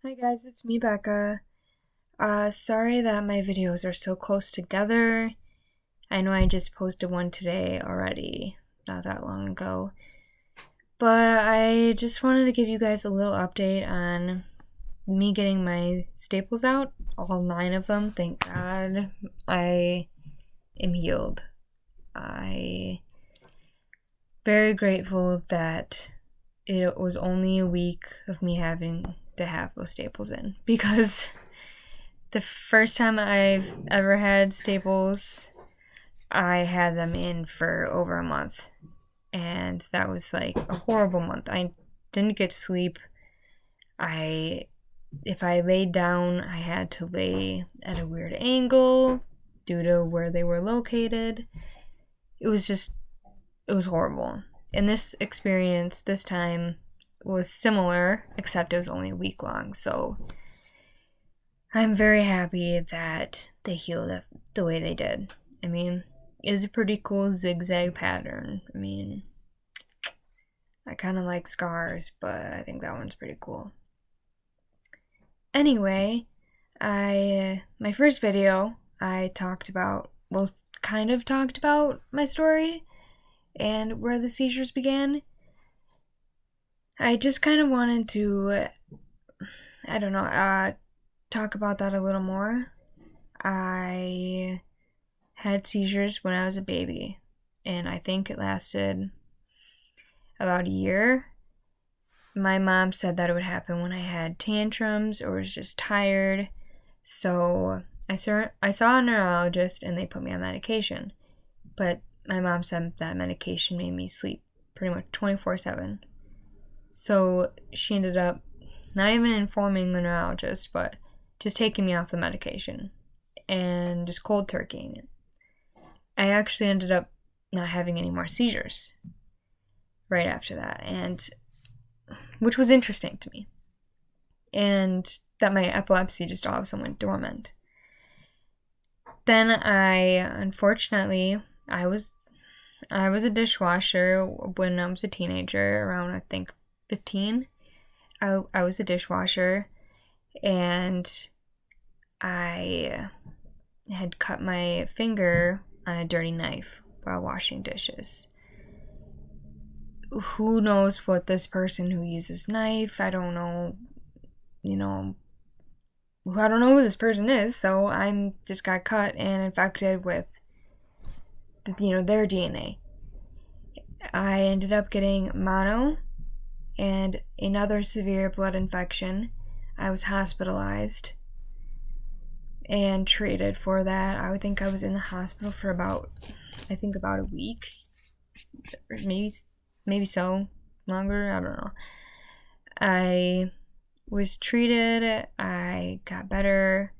Hi guys, it's me, Becca. Sorry that my videos are so close together. I know I just posted one today already, not that long ago. But I just wanted to give you guys a little update on me getting my staples out. All 9 of them, thank God. I am healed. I very grateful that it was only a week of me having to have those staples in, because the first time I've ever had staples, I had them in for over a month, and that was like a horrible month. I didn't get sleep. If I laid down, I had to lay at a weird angle due to where they were located. It was horrible. And this experience this time was similar, except it was only a week long. So I'm very happy that they healed it the way they did. I mean, it's a pretty cool zigzag pattern. I mean, I kind of like scars, but I think that one's pretty cool. Anyway, my first video, I talked about my story and where the seizures began. I just kind of wanted to, talk about that a little more. I had seizures when I was a baby, and I think it lasted about a year. My mom said that it would happen when I had tantrums or was just tired, so I saw a neurologist and they put me on medication. But my mom said that medication made me sleep pretty much 24/7. So she ended up not even informing the neurologist, but just taking me off the medication and just cold turkeying it. I actually ended up not having any more seizures right after that, and which was interesting to me. And that my epilepsy just all of a sudden went dormant. Then unfortunately, I was a dishwasher when I was a teenager, around I think 15. I was a dishwasher, and I had cut my finger on a dirty knife while washing dishes. Who knows what this person who uses knife, I don't know who this person is, so I just got cut and infected with their DNA. I ended up getting mono and another severe blood infection. I was hospitalized and treated for that. I think I was in the hospital for about a week, or maybe so longer, I don't know. I was treated, I got better,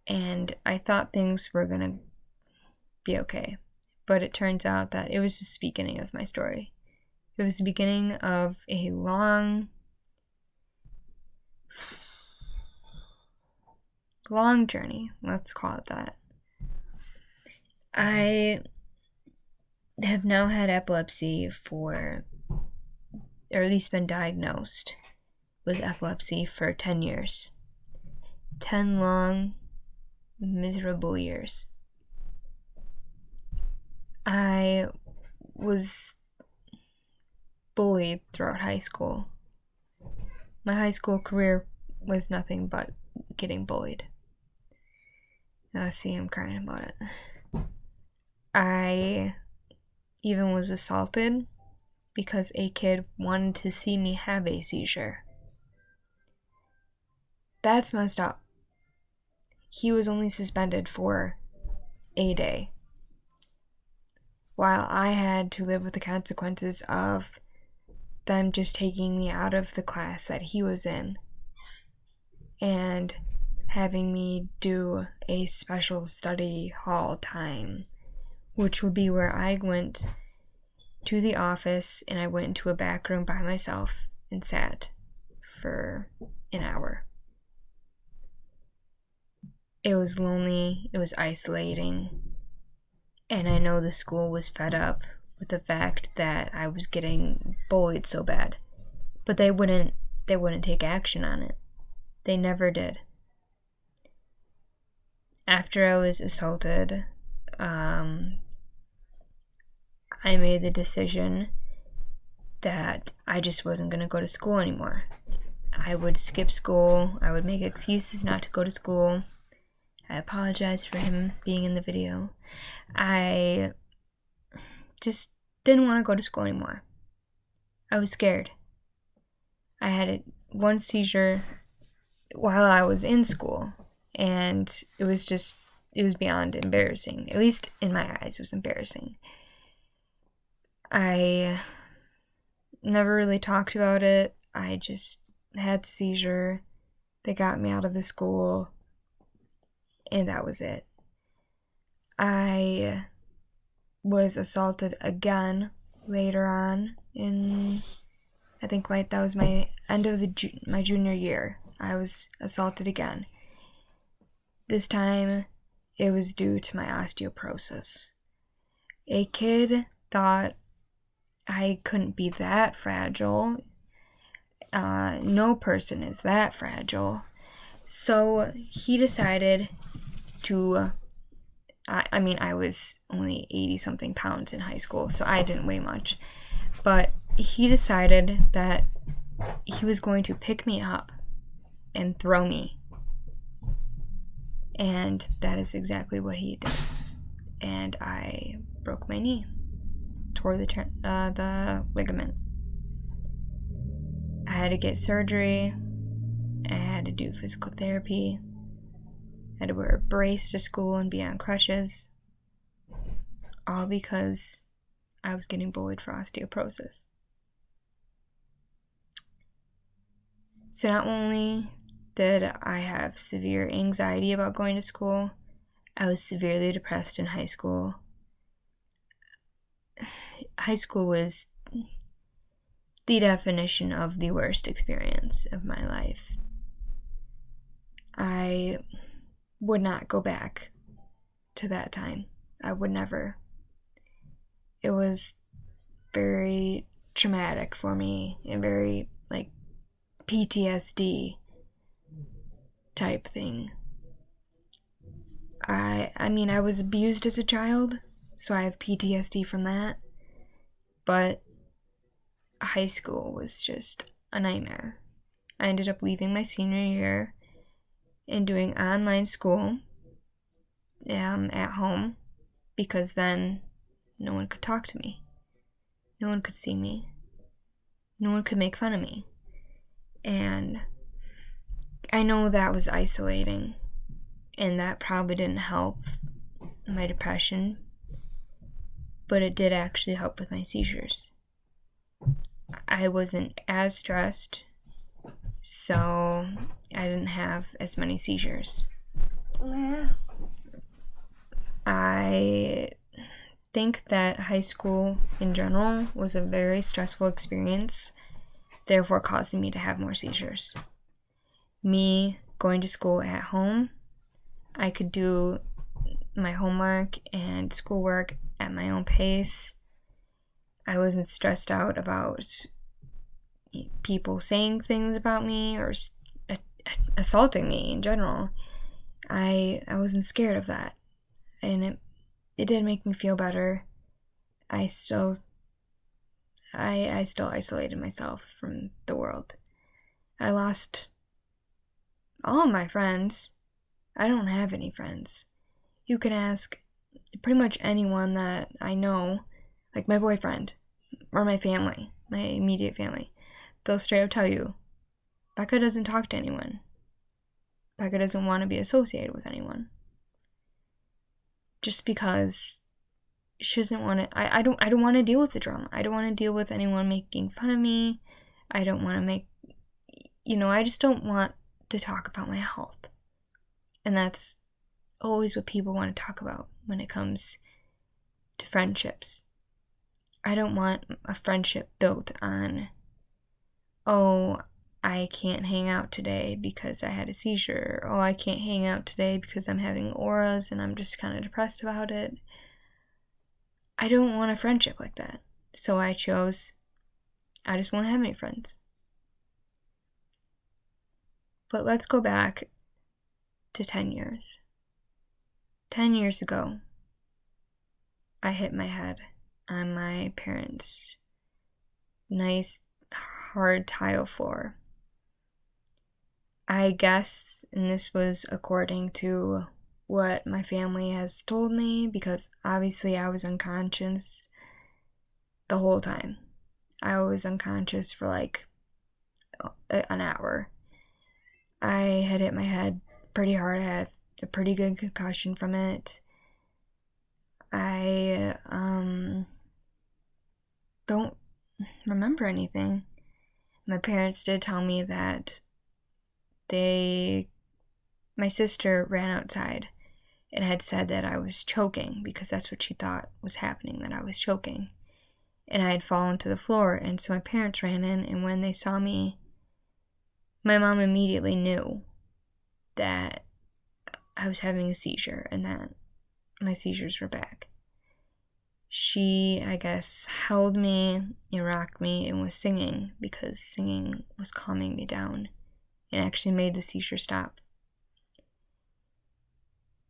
and I thought things were gonna be okay. But it turns out that it was just the beginning of my story. It was the beginning of a long journey, let's call it that. I have now had epilepsy or at least been diagnosed with epilepsy for 10 years. 10 long, miserable years. I was bullied throughout high school. My high school career was nothing but getting bullied. Now see, I'm crying about it. I even was assaulted because a kid wanted to see me have a seizure. That's messed up. He was only suspended for a day, while I had to live with the consequences of them just taking me out of the class that he was in and having me do a special study hall time, which would be where I went to the office and I went into a back room by myself and sat for an hour. It was lonely, it was isolating, and I know the school was fed up with the fact that I was getting bullied so bad, but they wouldn't take action on it. They never did. After I was assaulted, I made the decision that I just wasn't going to go to school anymore. I would skip school. I would make excuses not to go to school. I apologize for him being in the video. I just didn't want to go to school anymore. I was scared. I had one seizure while I was in school, and it was beyond embarrassing. At least in my eyes, it was embarrassing. I never really talked about it. I just had the seizure. They got me out of the school, and that was it. I was assaulted again later on I think that was my end of my junior year. I was assaulted again. This time, it was due to my osteoporosis. A kid thought I couldn't be that fragile. No person is that fragile. So he decided to, I was only 80-something pounds in high school, so I didn't weigh much. But he decided that he was going to pick me up and throw me. And that is exactly what he did. And I broke my knee, tore the ligament. I had to get surgery. I had to do physical therapy. I had to wear a brace to school and be on crutches. All because I was getting bullied for osteoporosis. So not only did I have severe anxiety about going to school, I was severely depressed in high school. High school was the definition of the worst experience of my life. I would not go back to that time. I would never. It was very traumatic for me and very, PTSD type thing. I was abused as a child, so I have PTSD from that. But high school was just a nightmare. I ended up leaving my senior year and doing online school at home, because then no one could talk to me. No one could see me. No one could make fun of me. And I know that was isolating, and that probably didn't help my depression, but it did actually help with my seizures. I wasn't as stressed, so I didn't have as many seizures. I think that high school in general was a very stressful experience, therefore causing me to have more seizures. Me going to school at home, I could do my homework and schoolwork at my own pace. I wasn't stressed out about people saying things about me or assaulting me in general. I wasn't scared of that, and it did make me feel better. I still isolated myself from the world. I lost all of my friends. I don't have any friends. You can ask pretty much anyone that I know, like my boyfriend or my family, my immediate family. They'll straight up tell you, Becca doesn't talk to anyone. Becca doesn't want to be associated with anyone. Just because she doesn't want to. I don't want to deal with the drama. I don't want to deal with anyone making fun of me. I don't want to I just don't want to talk about my health. And that's always what people want to talk about when it comes to friendships. I don't want a friendship built on, oh, I can't hang out today because I had a seizure. Oh, I can't hang out today because I'm having auras and I'm just kind of depressed about it. I don't want a friendship like that. So I just won't have any friends. But let's go back to 10 years. 10 years ago, I hit my head on my parents' nice hard tile floor. I guess, and this was according to what my family has told me, because obviously I was unconscious the whole time. I was unconscious for like an hour. I had hit my head pretty hard. I had a pretty good concussion from it. I don't remember anything. My parents did tell me that my sister ran outside and had said that I was choking, because that's what she thought was happening, that I was choking. And I had fallen to the floor, and so my parents ran in, and when they saw me, my mom immediately knew that I was having a seizure and that my seizures were back. She, I guess, held me and rocked me and was singing, because singing was calming me down and actually made the seizure stop.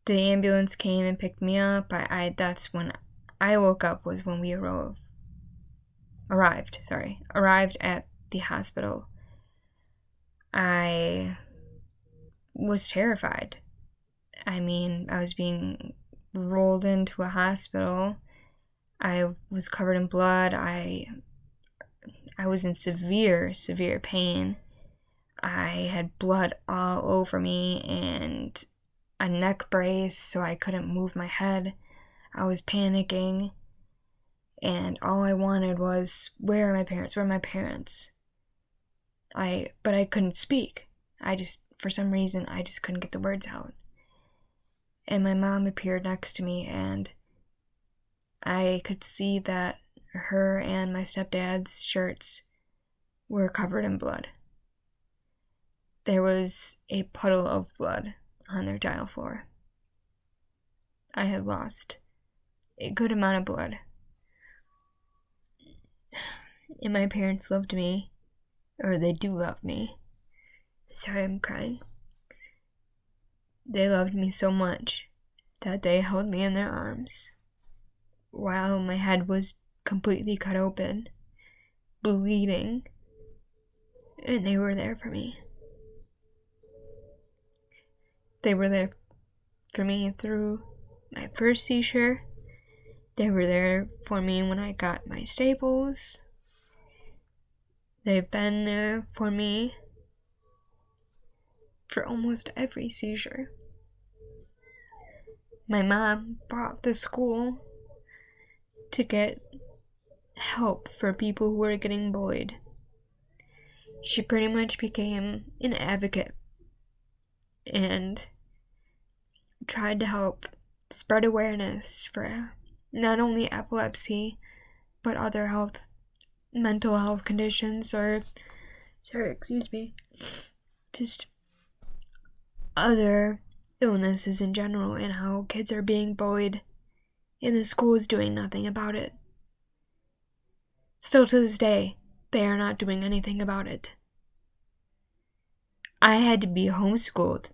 The ambulance came and picked me up. That's when I woke up, was when we arrived at the hospital. I was terrified. I mean, I was being rolled into a hospital. I was covered in blood. I was in severe pain. I had blood all over me and a neck brace, so I couldn't move my head. I was panicking, and all I wanted was, where are my parents? Where are my parents? But I couldn't speak. For some reason, I just couldn't get the words out. And my mom appeared next to me, and I could see that her and my stepdad's shirts were covered in blood. There was a puddle of blood on their tile floor. I had lost a good amount of blood. And my parents loved me, or they do love me. Sorry, I'm crying. They loved me so much that they held me in their arms while my head was completely cut open, bleeding, and they were there for me. They were there for me through my first seizure. They were there for me when I got my staples. They've been there for me for almost every seizure. My mom bought the school to get help for people who were getting bullied. She pretty much became an advocate and tried to help spread awareness for not only epilepsy, but other mental health conditions, just other illnesses in general, and how kids are being bullied and the school is doing nothing about it. Still to this day, they are not doing anything about it. I had to be homeschooled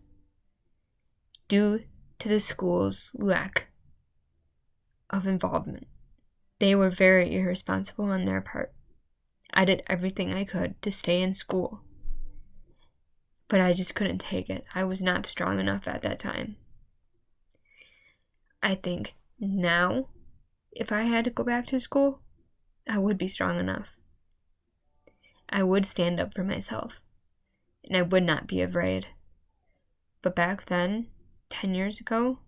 due to the school's lack of involvement. They were very irresponsible on their part. I did everything I could to stay in school, but I just couldn't take it. I was not strong enough at that time. I think now, if I had to go back to school, I would be strong enough. I would stand up for myself, and I would not be afraid. But back then, 10 years ago,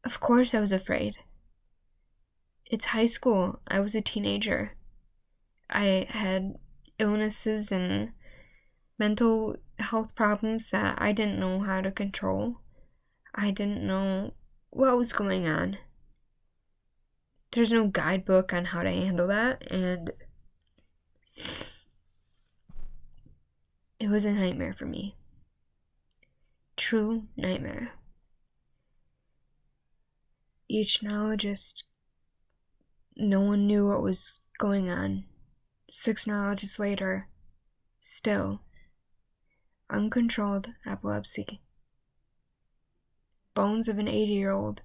of course I was afraid. It's high school. I was a teenager. I had illnesses and mental health problems that I didn't know how to control. I didn't know what was going on. There's no guidebook on how to handle that, and it was a nightmare for me. True nightmare. Each neurologist, no one knew what was going on. 6 neurologists later, still, uncontrolled epilepsy. Bones of an 80-year-old.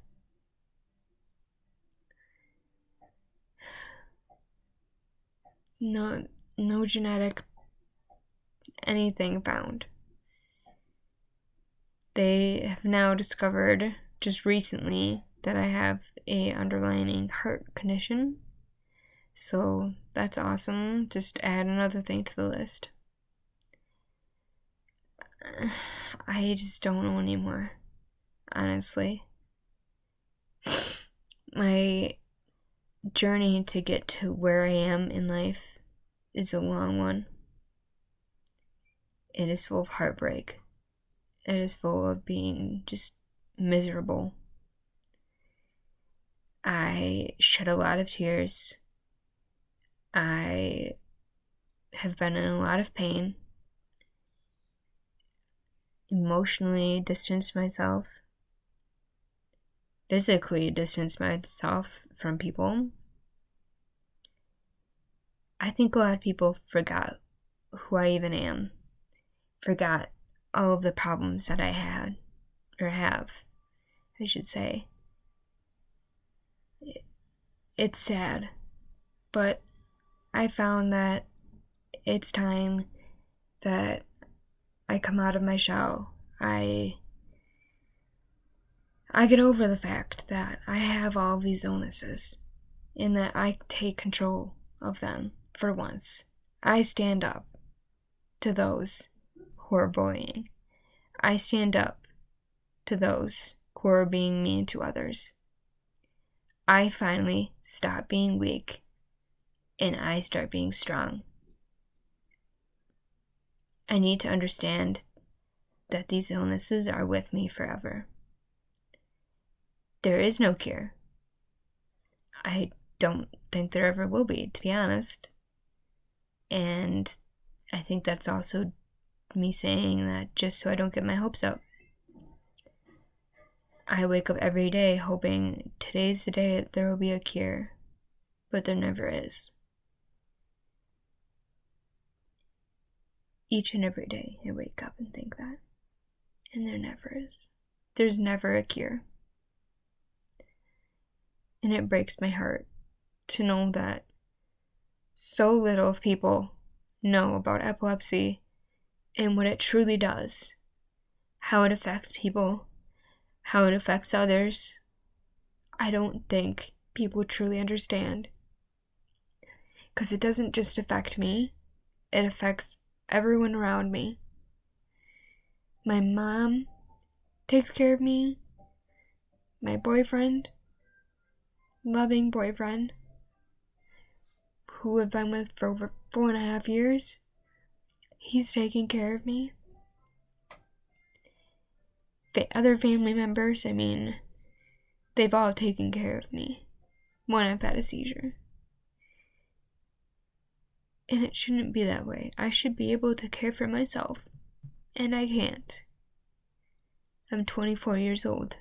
No genetic anything found. They have now discovered just recently that I have a underlying heart condition. So that's awesome. Just add another thing to the list. I just don't know anymore, honestly. My journey to get to where I am in life is a long one. It is full of heartbreak. It is full of being just miserable. I shed a lot of tears. I have been in a lot of pain. Emotionally distanced myself. Physically distanced myself from people. I think a lot of people forgot who I even am. Forgot all of the problems that I had, or have, I should say. It's sad, but I found that it's time that I come out of my shell. I get over the fact that I have all of these illnesses and that I take control of them for once. I stand up to those who are bullying. I stand up to those who are being mean to others. I finally stop being weak and I start being strong. I need to understand that these illnesses are with me forever. There is no cure. I don't think there ever will be, to be honest. And I think that's also me saying that just so I don't get my hopes up. I wake up every day hoping today's the day that there will be a cure, but there never is. Each and every day I wake up and think that, and there never is. There's never a cure. And it breaks my heart to know that so little of people know about epilepsy and what it truly does, how it affects people, how it affects others. I don't think people truly understand. Because it doesn't just affect me, it affects everyone around me. My mom takes care of me. My boyfriend, loving boyfriend, who I've been with for over 4.5 years, he's taking care of me. The other family members, they've all taken care of me when I've had a seizure. And it shouldn't be that way. I should be able to care for myself. And I can't. I'm 24 years old.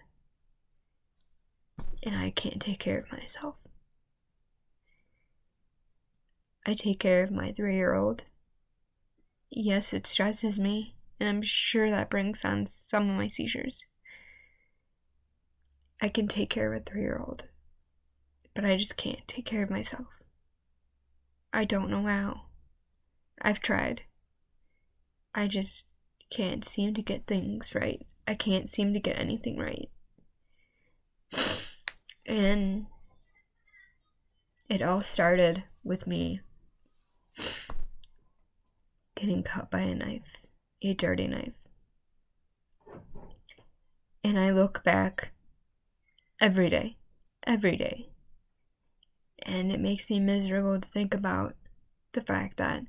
And I can't take care of myself. I take care of my 3-year-old. Yes, it stresses me, and I'm sure that brings on some of my seizures. I can take care of a 3-year-old, but I just can't take care of myself. I don't know how. I've tried. I just can't seem to get things right. I can't seem to get anything right. And it all started with me getting cut by a knife, a dirty knife. And I look back every day, and it makes me miserable to think about the fact that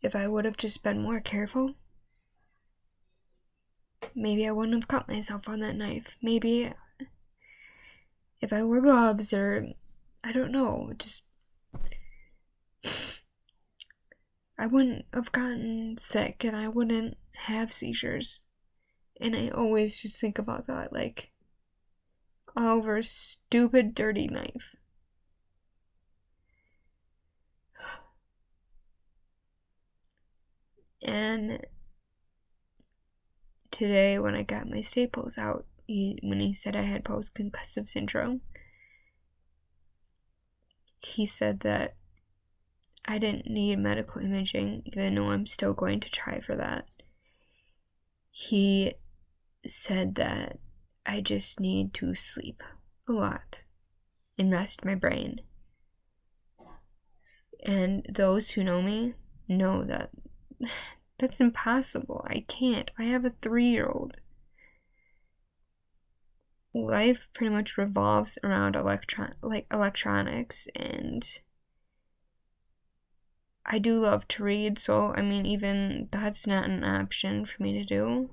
if I would have just been more careful, maybe I wouldn't have cut myself on that knife. Maybe if I wore gloves, or I don't know, just I wouldn't have gotten sick and I wouldn't have seizures. And I always just think about that, like, over a stupid, dirty knife. And today when I got my staples out, when he said I had post-concussive syndrome, he said that I didn't need medical imaging, even though I'm still going to try for that. He said that I just need to sleep a lot and rest my brain. And those who know me know that that's impossible. I can't. I have a 3-year-old. Life pretty much revolves around electronics, and I do love to read, so I mean, even that's not an option for me to do.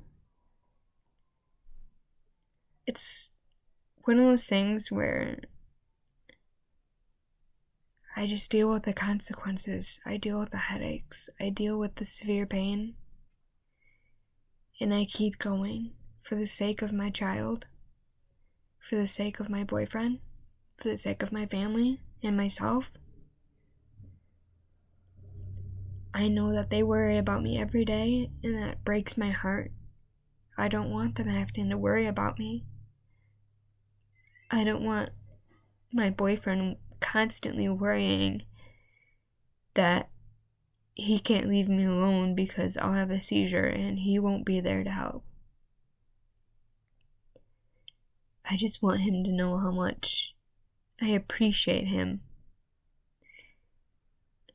It's one of those things where I just deal with the consequences. I deal with the headaches. I deal with the severe pain. And I keep going for the sake of my child, for the sake of my boyfriend, for the sake of my family and myself. I know that they worry about me every day, and that breaks my heart. I don't want them having to worry about me. I don't want my boyfriend constantly worrying that he can't leave me alone because I'll have a seizure and he won't be there to help. I just want him to know how much I appreciate him,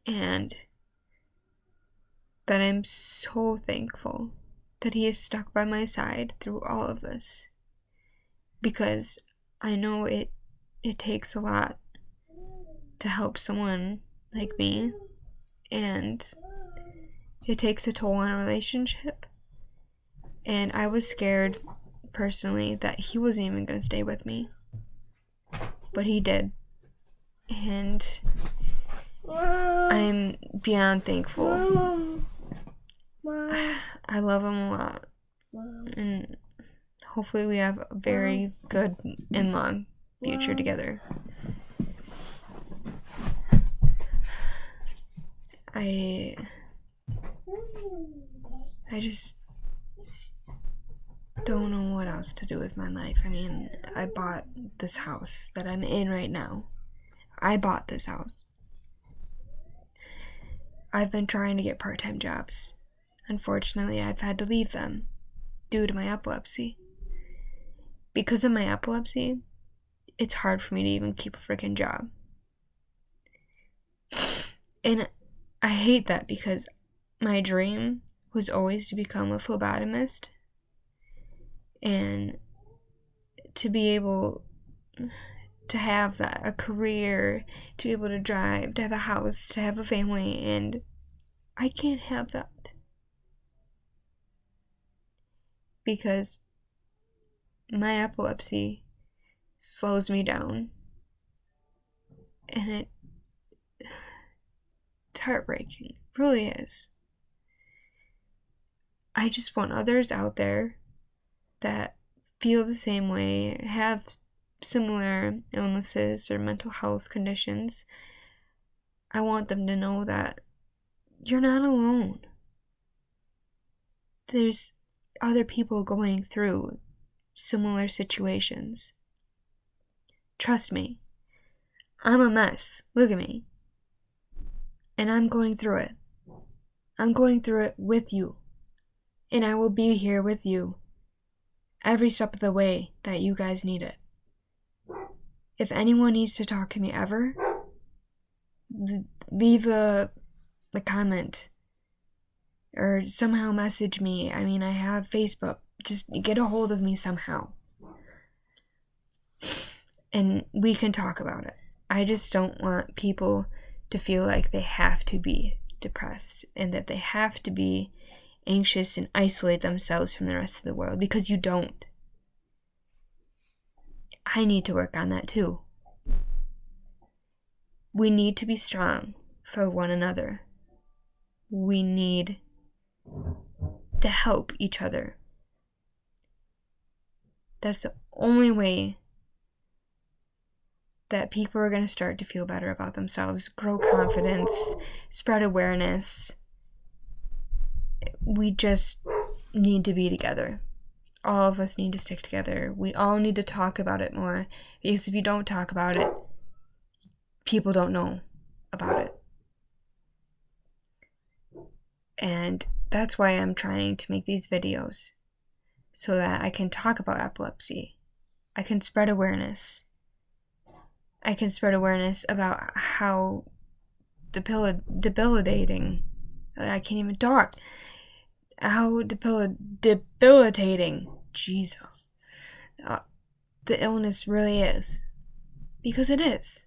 and that I'm so thankful that he is stuck by my side through all of this, because I know it takes a lot to help someone like me, and it takes a toll on a relationship. And I was scared personally that he wasn't even going to stay with me, but he did, and I'm beyond thankful. I love him a lot, and hopefully we have a very good and long future together. I just don't know what else to do with my life. I mean, I bought this house that I'm in right now. I bought this house. I've been trying to get part-time jobs. Unfortunately, I've had to leave them due to my epilepsy. Because of my epilepsy, it's hard for me to even keep a freaking job. And I hate that, because my dream was always to become a phlebotomist and to be able to have that, a career, to be able to drive, to have a house, to have a family, and I can't have that because my epilepsy slows me down, and it's heartbreaking. It really is. I just want others out there that feel the same way, have similar illnesses or mental health conditions. I want them to know that you're not alone. There's other people going through similar situations. Trust me, I'm a mess. Look at me. And I'm going through it. I'm going through it with you. And I will be here with you every step of the way that you guys need it. If anyone needs to talk to me ever, leave a comment or somehow message me. I mean, I have Facebook. Just get a hold of me somehow. And we can talk about it. I just don't want people to feel like they have to be depressed and that they have to be anxious and isolate themselves from the rest of the world, because you don't. I need to work on that too. We need to be strong for one another. We need to help each other. That's the only way that people are going to start to feel better about themselves, grow confidence, spread awareness. We just need to be together. All of us need to stick together. We all need to talk about it more, because if you don't talk about it, people don't know about it. And that's why I'm trying to make these videos, so that I can talk about epilepsy. I can spread awareness. I can spread awareness about how debilitating, I can't even talk, how debilitating, Jesus, the illness really is. Because it is.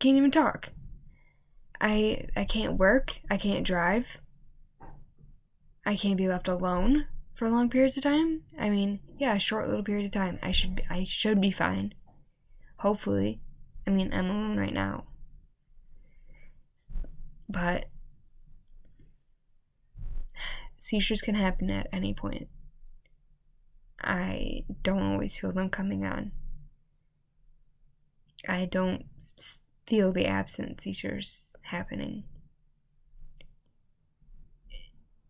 Can't even talk. I can't work. I can't drive. I can't be left alone for long periods of time. I mean, yeah, a short little period of time. I should be fine. Hopefully. I mean, I'm alone right now. But seizures can happen at any point. I don't always feel them coming on. I don't feel the absent seizures happening.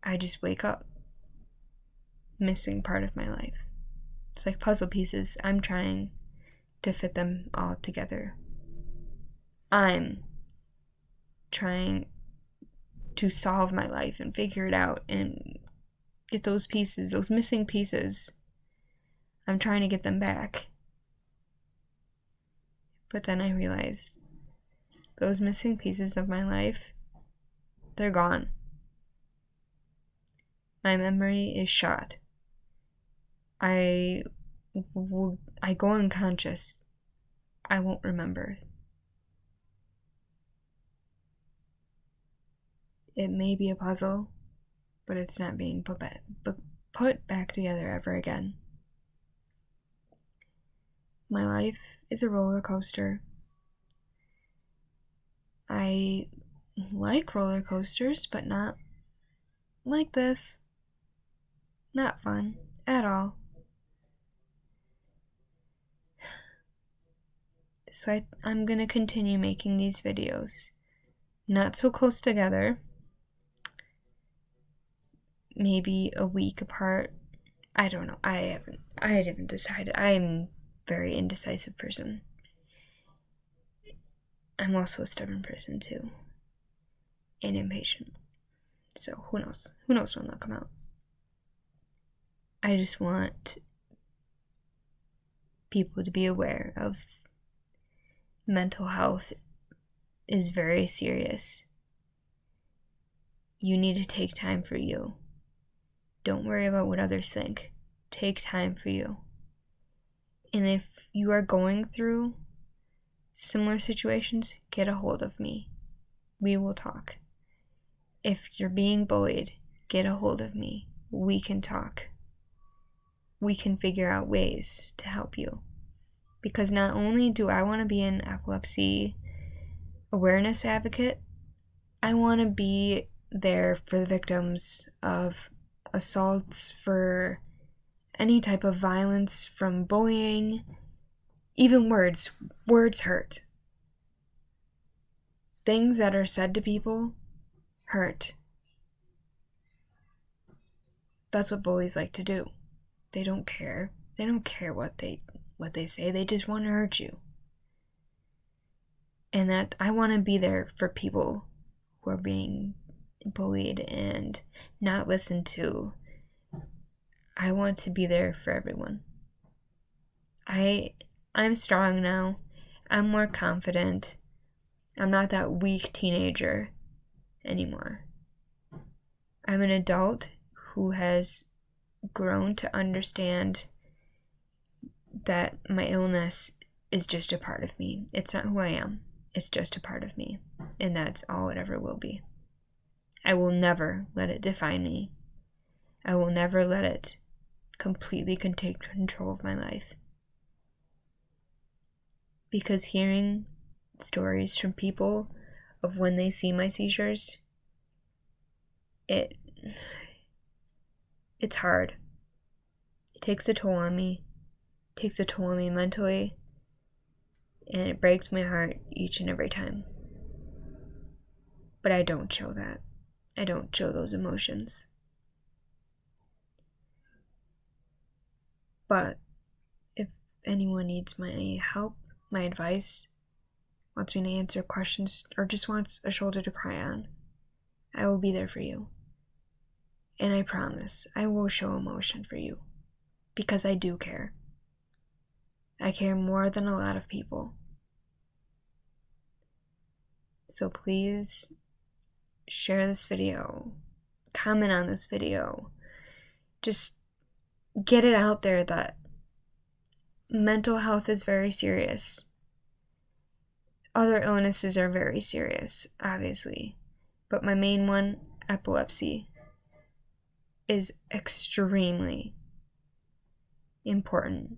I just wake up missing part of my life. It's like puzzle pieces. I'm trying to fit them all together. I'm trying to solve my life and figure it out and get those pieces, those missing pieces. I'm trying to get them back. But then I realize those missing pieces of my life, they're gone. My memory is shot. I go unconscious. I won't remember. It may be a puzzle, but it's not being put back together ever again. My life is a roller coaster. I like roller coasters, but not like this. Not fun at all. So I'm gonna continue making these videos. Not so close together. Maybe a week apart. I don't know. I haven't decided. I'm a very indecisive person. I'm also a stubborn person too. And impatient. So who knows? Who knows when they'll come out? I just want people to be aware of mental health is very serious. You need to take time for you. Don't worry about what others think. Take time for you. And if you are going through similar situations, get a hold of me. We will talk. If you're being bullied, get a hold of me. We can talk. We can figure out ways to help you. Because not only do I want to be an epilepsy awareness advocate, I want to be there for the victims of assaults, for any type of violence, from bullying, even words. Words hurt. Things that are said to people hurt. That's what bullies like to do. They don't care. They don't care what they say. They just want to hurt you. And that I want to be there for people who are being bullied and not listened to. I want to be there for everyone. I'm strong now. I'm more confident. I'm not that weak teenager anymore. I'm an adult who has grown to understand that my illness is just a part of me. It's not who I am. It's just a part of me. And that's all it ever will be. I will never let it define me. I will never let it completely take control of my life. Because hearing stories from people of when they see my seizures, it's hard. It takes a toll on me. It takes a toll on me mentally. And it breaks my heart each and every time. But I don't show that. I don't show those emotions. But if anyone needs my help, my advice, wants me to answer questions, or just wants a shoulder to cry on, I will be there for you. And I promise I will show emotion for you, because I do care. I care more than a lot of people. So please share this video, comment on this video, just get it out there that mental health is very serious. Other illnesses are very serious, obviously, but my main one, epilepsy, is extremely important,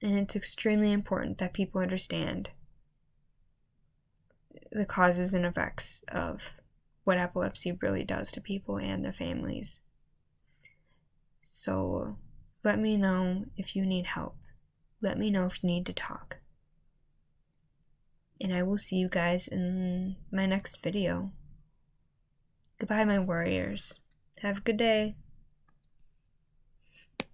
and it's extremely important that people understand the causes and effects of what epilepsy really does to people and their families. So let me know if you need help. Let me know if you need to talk. And I will see you guys in my next video. Goodbye, my warriors. Have a good day.